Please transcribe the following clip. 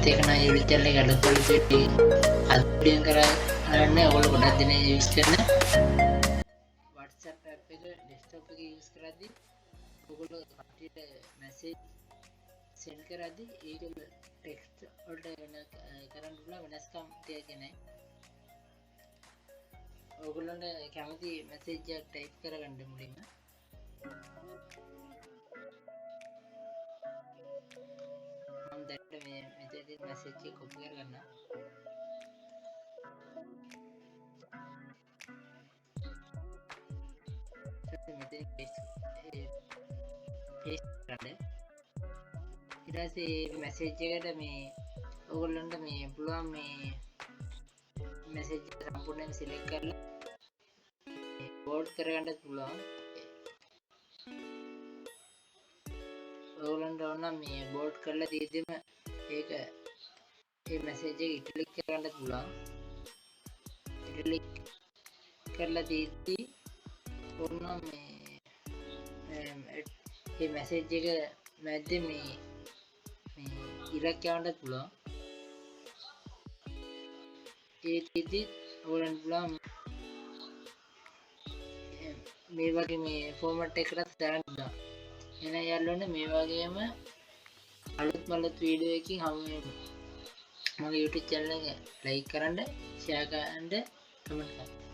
එක නම් YouTube channel එක අලුත් අද වීඩියෝ කරන්නේ ඔයගොල්ලෝ ගොඩක් දෙනෙක් යූස් කරන WhatsApp app එක desktop එකේ යූස් කරද්දී ඔයගොල්ලෝ කට්ටියට message send කරද්දී ඒක text වලට කරන්න පුළුවන් වෙනස්කම් ටිකක් නැහැ. ඔයගොල්ලන්ට කැමති message එකක් type කරගන්න මුලින්ම මම දැක්ක මේ මෙතනදී message එක copy කරගන්න. මෙතන paste කරන්න. ඊට පස්සේ message එකට මේ ඔයගොල්ලන්ට මේ පුළුවන් මේ message එක සම්පූර්ණයෙන් select කරලා bold කරගන්න පුළුවන්. ඔයගොල්ලන්ට ඕන නම් මේ bold කරලා දීද්දිම ඒක මේ message එක italic කරගන්න පුළුවන්. italic කරලා දීද්දි ඕන මේ message එක මැද්දේ මේ ඉරක් යවන්නත් පුළුවන්. ඒ තියදී ඔයගොල්ලන්ට පුළුවන් මේ වගේ මේ ෆෝමැට් එකකට දාන්න පුළුවන්. එහෙනම් යාළුවනේ මේ වගේම අලුත් වීඩියෝ එකකින් හමු වෙමු. මගේ YouTube channel එක like කරන්න, share කරන්න, comment කරන්න.